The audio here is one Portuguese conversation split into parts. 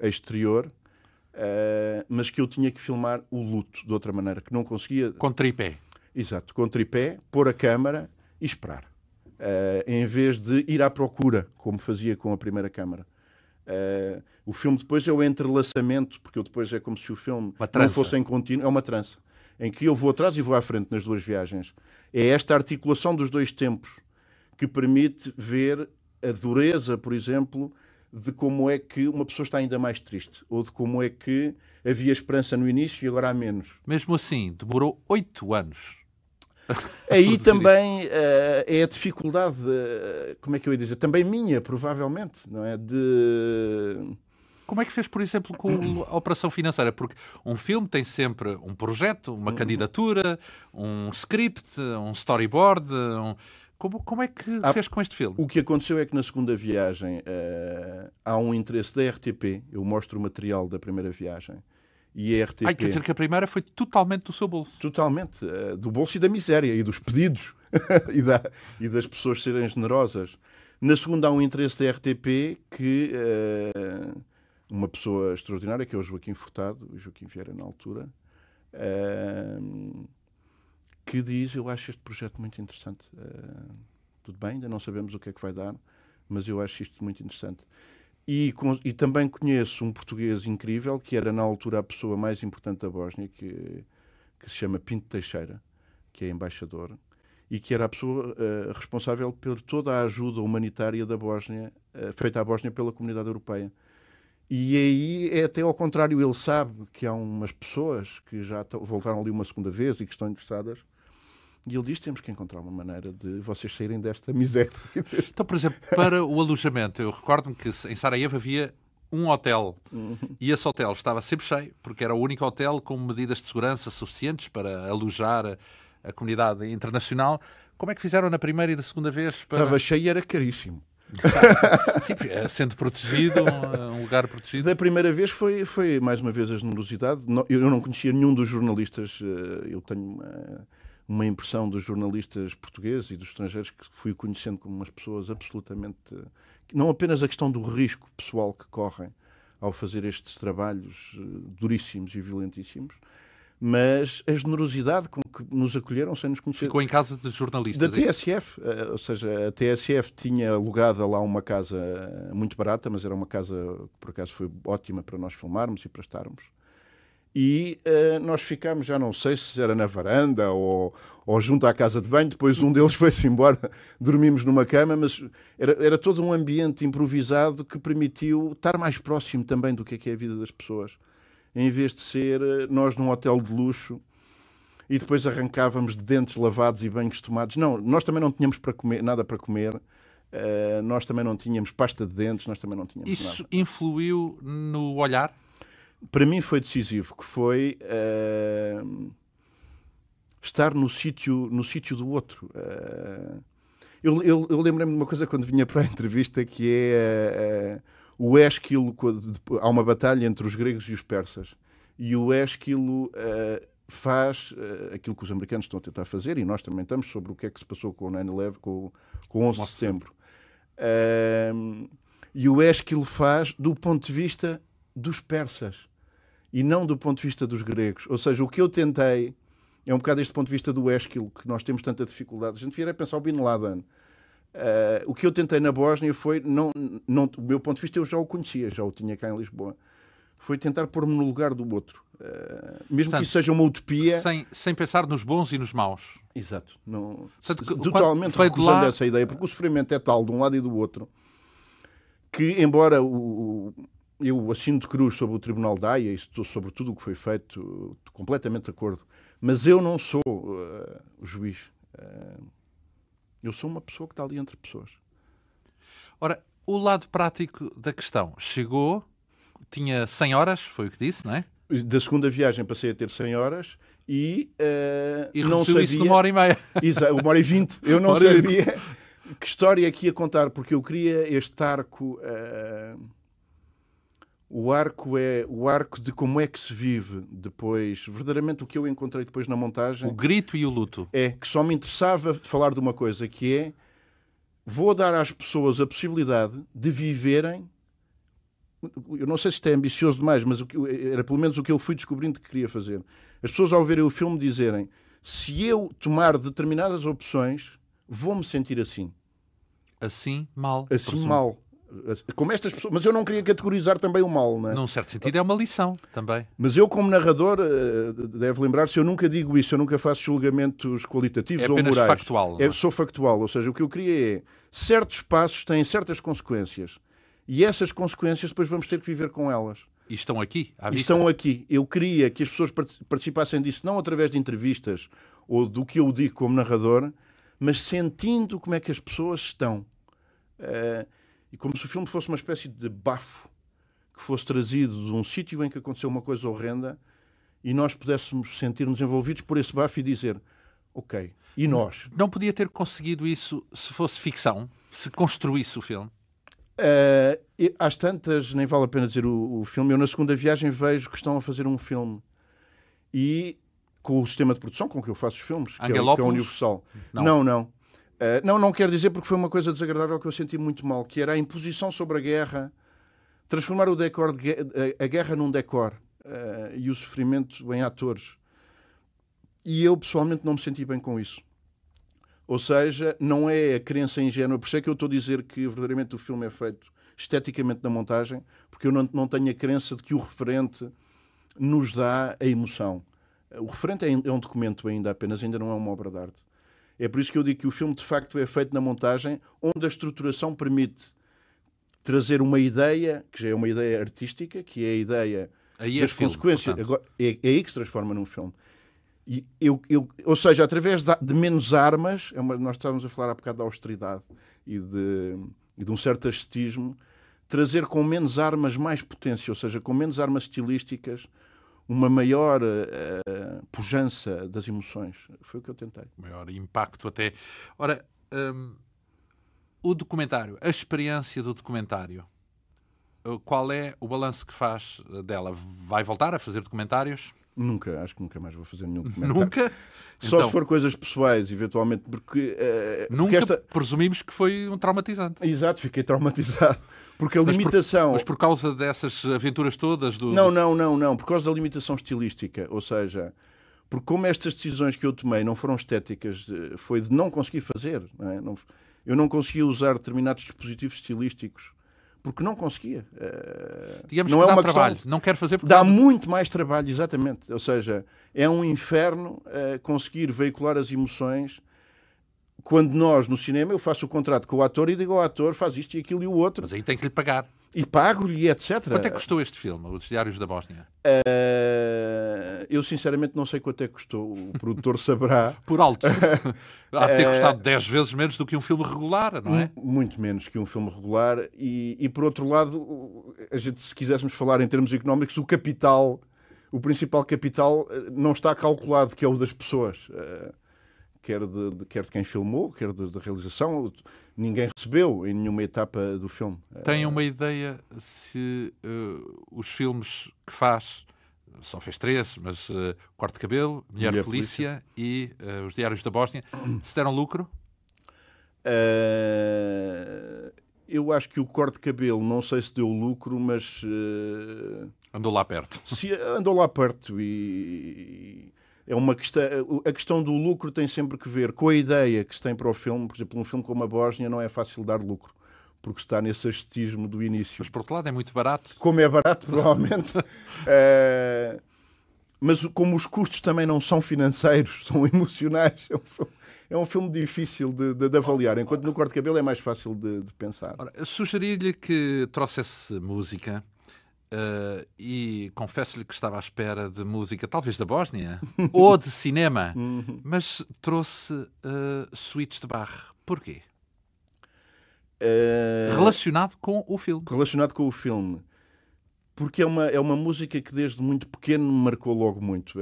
exterior, mas que eu tinha que filmar o luto de outra maneira, que não conseguia... Com tripé. Exato, com tripé, pôr a câmara e esperar. Em vez de ir à procura, como fazia com a primeira câmara. O filme depois é o entrelaçamento, porque eu depois é como se o filme não fosse em contínuo, é uma trança, em que eu vou atrás e vou à frente nas duas viagens. É esta articulação dos dois tempos que permite ver a dureza, por exemplo, de como é que uma pessoa está ainda mais triste, ou de como é que havia esperança no início e agora há menos. Mesmo assim, demorou 8 anos. Aí também é a dificuldade, como é que eu ia dizer, também minha, provavelmente, não é? Como é que fez, por exemplo, com a operação financeira? Porque um filme tem sempre um projeto, uma candidatura, um script, um storyboard. Como é que fez com este filme? O que aconteceu é que na segunda viagem há um interesse da RTP. Eu mostro o material da primeira viagem. E a RTP... Quer dizer que a primeira foi totalmente do seu bolso. Totalmente. Do bolso e da miséria, e dos pedidos, e das pessoas serem generosas. Na segunda há um interesse da RTP que uma pessoa extraordinária, que é o Joaquim Furtado, o Joaquim Vieira na altura, que diz, eu acho este projeto muito interessante. Tudo bem, ainda não sabemos o que é que vai dar, mas eu acho isto muito interessante. E também conheço um português incrível, que era na altura a pessoa mais importante da Bósnia, que se chama Pinto Teixeira, que é embaixador, e que era a pessoa responsável por toda a ajuda humanitária da Bósnia, feita à Bósnia pela Comunidade Europeia. E aí é até ao contrário, ele sabe que há umas pessoas que já voltaram ali uma segunda vez e que estão interessadas. E ele diz, temos que encontrar uma maneira de vocês saírem desta miséria. Então, por exemplo, para o alojamento, eu recordo-me que em Sarajevo havia um hotel. E esse hotel estava sempre cheio, porque era o único hotel com medidas de segurança suficientes para alojar a comunidade internacional. Como é que fizeram na primeira e da segunda vez? Estava cheio e era caríssimo. Sim, sendo protegido, um lugar protegido. Da primeira vez foi mais uma vez a generosidade. Eu não conhecia nenhum dos jornalistas. Eu tenho uma impressão dos jornalistas portugueses e dos estrangeiros que fui conhecendo como umas pessoas absolutamente... Não apenas a questão do risco pessoal que correm ao fazer estes trabalhos duríssimos e violentíssimos, mas a generosidade com que nos acolheram sem nos conhecer. Ficou em casa de jornalistas. Da TSF, ou seja, a TSF tinha alugada lá uma casa muito barata, mas era uma casa que por acaso foi ótima para nós filmarmos e para estarmos. E nós ficámos, já não sei se era na varanda ou junto à casa de banho, depois um deles foi-se embora, dormimos numa cama, mas era todo um ambiente improvisado que permitiu estar mais próximo também do que é a vida das pessoas, em vez de ser nós num hotel de luxo e depois arrancávamos de dentes lavados e banhos tomados. Não, nós também não tínhamos nada para comer, nós também não tínhamos pasta de dentes, nós também não tínhamos nada. Isso influiu no olhar? Para mim foi decisivo, que foi estar no sítio do outro. Eu lembrei-me de uma coisa quando vinha para a entrevista, que é o Ésquilo. Há uma batalha entre os gregos e os persas, e o Ésquilo faz aquilo que os americanos estão a tentar fazer, e nós também estamos, sobre o que é que se passou com o 9/11, com o 11 de setembro. E o Ésquilo faz do ponto de vista dos persas e não do ponto de vista dos gregos. Ou seja, o que eu tentei é um bocado este ponto de vista do Ésquilo, que nós temos tanta dificuldade. A gente vier a pensar o Bin Laden. O que eu tentei na Bósnia foi, não, do meu ponto de vista, eu já o conhecia, já o tinha cá em Lisboa. Foi tentar pôr-me no lugar do outro. Mesmo que isso seja uma utopia... Sem pensar nos bons e nos maus. Exato. Totalmente recusando essa ideia, porque o sofrimento é tal de um lado e do outro, que, embora eu assino de cruz sobre o Tribunal da Haia e estou sobre tudo o que foi feito, estou completamente de acordo, mas eu não sou o juiz. Eu sou uma pessoa que está ali entre pessoas. Ora, o lado prático da questão. Chegou, tinha 100 horas, foi o que disse, não é? Da segunda viagem passei a ter 100 horas e não reduziu sabia... isso numa hora e meia. Exato, 1h20. Eu não sabia que história é que ia contar, porque eu queria este arco... O arco é o arco de como é que se vive depois. Verdadeiramente o que eu encontrei depois na montagem... O grito e o luto. É que só me interessava falar de uma coisa, que é: vou dar às pessoas a possibilidade de viverem eu não sei se isto é ambicioso demais, mas era pelo menos o que eu fui descobrindo que queria fazer. As pessoas, ao verem o filme, dizerem: se eu tomar determinadas opções, vou-me sentir assim. Assim, mal. Assim, mal. Como estas pessoas. Mas eu não queria categorizar também o mal, não é? Num certo sentido, é uma lição também. Mas eu, como narrador, deve lembrar-se, eu nunca digo isso, eu nunca faço julgamentos qualitativos ou morais. É apenas factual. Sou factual, ou seja, o que eu queria é certos passos têm certas consequências e essas consequências depois vamos ter que viver com elas. E estão aqui, à E vista. estão aqui. Eu queria que as pessoas participassem disso, não através de entrevistas ou do que eu digo como narrador, mas sentindo como é que as pessoas estão. E como se o filme fosse uma espécie de bafo que fosse trazido de um sítio em que aconteceu uma coisa horrenda e nós pudéssemos sentir-nos envolvidos por esse bafo e dizer: ok, e nós? Não podia ter conseguido isso se fosse ficção? Se construísse o filme? Às tantas, nem vale a pena dizer o filme, eu na segunda viagem vejo que estão a fazer um filme e com o sistema de produção com que eu faço os filmes, que é o Universal. Não quero dizer, porque foi uma coisa desagradável que eu senti muito mal, que era a imposição sobre a guerra, transformar o decor a guerra num decor e o sofrimento em atores. E eu, pessoalmente, não me senti bem com isso. Ou seja, não é a crença ingênua. Por isso é que eu estou a dizer que verdadeiramente o filme é feito esteticamente na montagem, porque eu não tenho a crença de que o referente nos dá a emoção. O referente é um documento ainda não é uma obra de arte. É por isso que eu digo que o filme, de facto, é feito na montagem, onde a estruturação permite trazer uma ideia, que já é uma ideia artística, que é a ideia das consequências. Agora, é aí que se transforma num filme. E ou seja, através de menos armas, nós estávamos a falar há bocado da austeridade e de um certo ascetismo, trazer com menos armas mais potência, ou seja, com menos armas estilísticas, uma maior pujança das emoções. Foi o que eu tentei. Maior impacto até. Ora, o documentário, a experiência do documentário, qual é o balanço que faz dela? Vai voltar a fazer documentários? Nunca, acho que nunca mais vou fazer nenhum documentário. Nunca? Só então, se for coisas pessoais, eventualmente, porque... nunca presumimos que foi um traumatizante. Exato, fiquei traumatizado. Porque a limitação... Mas por causa dessas aventuras todas? Não. Por causa da limitação estilística. Ou seja, porque como estas decisões que eu tomei não foram estéticas, foi de não conseguir fazer. Não é? Eu não conseguia usar determinados dispositivos estilísticos. Porque não conseguia. Digamos não que dá trabalho. Não quero fazer porque... Dá muito mais trabalho, exatamente. Ou seja, é um inferno conseguir veicular as emoções. Quando nós, no cinema, eu faço o contrato com o ator e digo ao ator, faz isto e aquilo e o outro. Mas aí tem que lhe pagar. E pago-lhe, etc. Quanto é que custou este filme, Os Diários da Bósnia? Eu, sinceramente, não sei quanto é que custou. O produtor saberá. Por alto. Há de ter custado 10 vezes menos do que um filme regular, não é? Muito menos que um filme regular. E por outro lado, a gente, se quiséssemos falar em termos económicos, o principal capital não está calculado, que é o das pessoas. Quer de quem filmou, quer da realização. Ninguém recebeu em nenhuma etapa do filme. Tem uma ideia se os filmes que faz, só fez 3, mas Corte de Cabelo, Mulher Polícia e Os Diários da Bósnia, se deram lucro? Eu acho que o Corte de Cabelo, não sei se deu lucro, mas... andou lá perto. Andou lá perto e... É uma questão, a questão do lucro tem sempre que ver com a ideia que se tem para o filme. Por exemplo, um filme como a Bósnia não é fácil dar lucro, porque está nesse ascetismo do início. Mas, por outro lado, é muito barato. Como é barato, provavelmente. Mas como os custos também não são financeiros, são emocionais, é um filme difícil de avaliar, enquanto no Corte de Cabelo é mais fácil de pensar. Sugeri-lhe que trouxesse música. E confesso-lhe que estava à espera de música, talvez da Bósnia, ou de cinema, mas trouxe suítes de Bach. Porquê? Relacionado com o filme. Relacionado com o filme. Porque é uma música que desde muito pequeno me marcou logo muito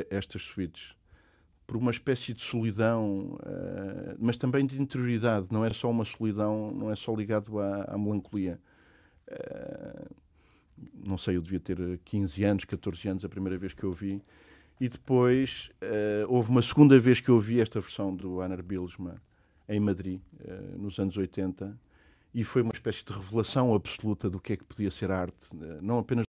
estas suítes. Por uma espécie de solidão, mas também de interioridade. Não é só uma solidão, não é só ligado à melancolia. Não sei, eu devia ter 15 anos, 14 anos a primeira vez que eu vi, e depois houve uma segunda vez que eu vi esta versão do Einar Bylsma em Madrid, nos anos 80, e foi uma espécie de revelação absoluta do que é que podia ser a arte, não apenas